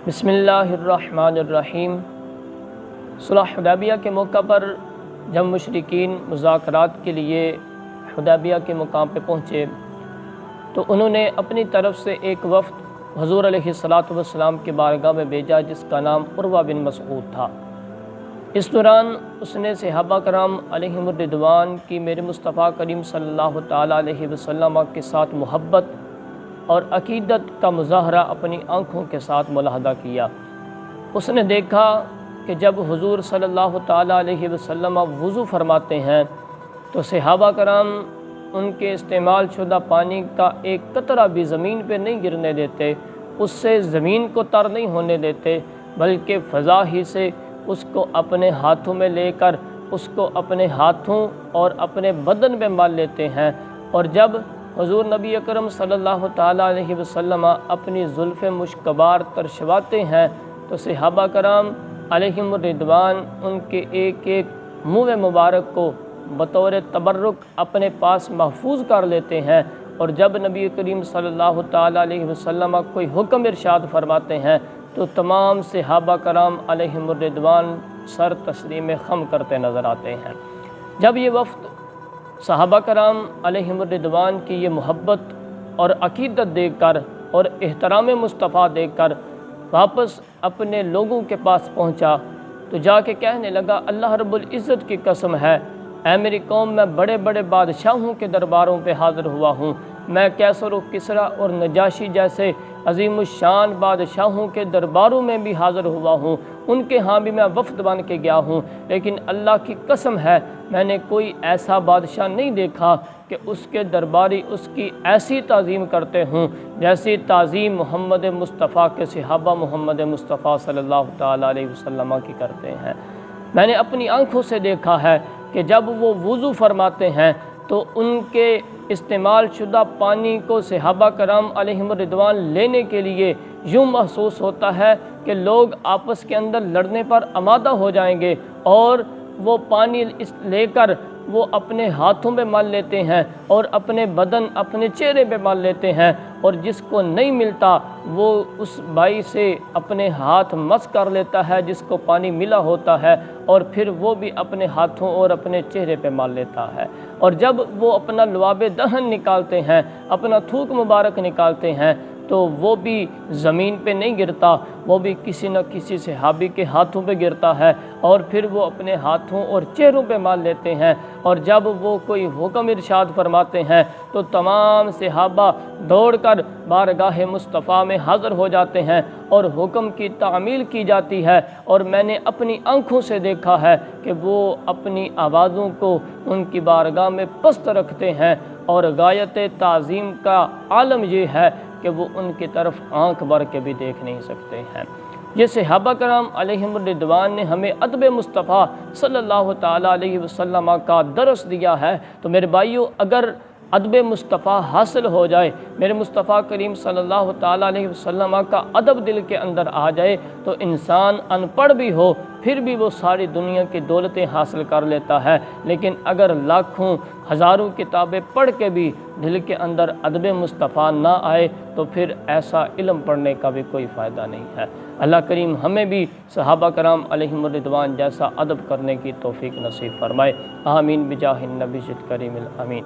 بسم اللہ الرحمن الرحیم۔ صلح حدیبیہ کے موقع پر جب مشرکین مذاکرات کے لیے حدیبیہ کے مقام پہ پہنچے تو انہوں نے اپنی طرف سے ایک وفد حضور علیہ السلام کی بارگاہ میں بھیجا جس کا نام عروہ بن مسعود تھا۔ اس دوران اس نے صحابہ کرام علیہم الرضوان کی میرے مصطفیٰ کریم صلی اللہ تعالیٰ علیہ وسلم کے ساتھ محبت اور عقیدت کا مظاہرہ اپنی آنکھوں کے ساتھ ملاحظہ کیا۔ اس نے دیکھا کہ جب حضور صلی اللہ تعالیٰ علیہ وسلم وضو فرماتے ہیں تو صحابہ کرام ان کے استعمال شدہ پانی کا ایک قطرہ بھی زمین پہ نہیں گرنے دیتے، اس سے زمین کو تر نہیں ہونے دیتے، بلکہ فضا ہی سے اس کو اپنے ہاتھوں میں لے کر اس کو اپنے ہاتھوں اور اپنے بدن پہ مال لیتے ہیں۔ اور جب حضور نبی اکرم صلی اللہ تعالیٰ علیہ وسلم اپنی زلف مشکبار ترشواتے ہیں تو صحابہ کرام علیہم الرضوان ان کے ایک ایک منہ مبارک کو بطور تبرک اپنے پاس محفوظ کر لیتے ہیں۔ اور جب نبی کریم صلی اللہ تعالیٰ علیہ وسلم کوئی حکم ارشاد فرماتے ہیں تو تمام صحابہ کرام علیہم الرضوان سر تسلیم خم کرتے نظر آتے ہیں۔ جب یہ وفد صحابہ کرام علیہم الرضوان کی یہ محبت اور عقیدت دیکھ کر اور احترام مصطفیٰ دیکھ کر واپس اپنے لوگوں کے پاس پہنچا تو جا کے کہنے لگا، اللہ رب العزت کی قسم ہے، اے میری قوم، میں بڑے بڑے بادشاہوں کے درباروں پہ حاضر ہوا ہوں، میں کیسر و کسریٰ اور نجاشی جیسے عظیم الشان بادشاہوں کے درباروں میں بھی حاضر ہوا ہوں، ان کے ہاں بھی میں وفد بن کے گیا ہوں، لیکن اللہ کی قسم ہے میں نے کوئی ایسا بادشاہ نہیں دیکھا کہ اس کے درباری اس کی ایسی تعظیم کرتے ہوں جیسی تعظیم محمد مصطفیٰ کے صحابہ محمد مصطفیٰ صلی اللہ تعالیٰ علیہ وسلم کی کرتے ہیں۔ میں نے اپنی آنکھوں سے دیکھا ہے کہ جب وہ وضو فرماتے ہیں تو ان کے استعمال شدہ پانی کو صحابہ کرام علیہم الرضوان لینے کے لیے یوں محسوس ہوتا ہے کہ لوگ آپس کے اندر لڑنے پر آمادہ ہو جائیں گے، اور وہ پانی لے کر وہ اپنے ہاتھوں پہ مل لیتے ہیں اور اپنے بدن اپنے چہرے پہ مل لیتے ہیں، اور جس کو نہیں ملتا وہ اس بائی سے اپنے ہاتھ مس کر لیتا ہے جس کو پانی ملا ہوتا ہے، اور پھر وہ بھی اپنے ہاتھوں اور اپنے چہرے پہ مل لیتا ہے۔ اور جب وہ اپنا لعاب دہن نکالتے ہیں، اپنا تھوک مبارک نکالتے ہیں تو وہ بھی زمین پہ نہیں گرتا، وہ بھی کسی نہ کسی صحابی کے ہاتھوں پہ گرتا ہے، اور پھر وہ اپنے ہاتھوں اور چہروں پہ مال لیتے ہیں۔ اور جب وہ کوئی حکم ارشاد فرماتے ہیں تو تمام صحابہ دوڑ کر بارگاہ مصطفیٰ میں حاضر ہو جاتے ہیں اور حکم کی تعمیل کی جاتی ہے۔ اور میں نے اپنی آنکھوں سے دیکھا ہے کہ وہ اپنی آوازوں کو ان کی بارگاہ میں پست رکھتے ہیں، اور غایت تعظیم کا عالم یہ ہے کہ وہ ان کی طرف آنکھ بھر کے بھی دیکھ نہیں سکتے ہیں۔ یہ صحابہ کرام علیہم الرضوان نے ہمیں ادب مصطفیٰ صلی اللہ تعالیٰ علیہ وسلم کا درس دیا ہے۔ تو میرے بھائیو، اگر ادب مصطفیٰ حاصل ہو جائے، میرے مصطفیٰ کریم صلی اللہ تعالیٰ علیہ وسلم کا ادب دل کے اندر آ جائے تو انسان ان پڑھ بھی ہو پھر بھی وہ ساری دنیا کی دولتیں حاصل کر لیتا ہے، لیکن اگر لاکھوں ہزاروں کتابیں پڑھ کے بھی دل کے اندر ادب مصطفیٰ نہ آئے تو پھر ایسا علم پڑھنے کا بھی کوئی فائدہ نہیں ہے۔ اللہ کریم ہمیں بھی صحابہ کرام علیہم الرضوان جیسا ادب کرنے کی توفیق نصیب فرمائے۔ آمین بجاہ النبی کریم الامین۔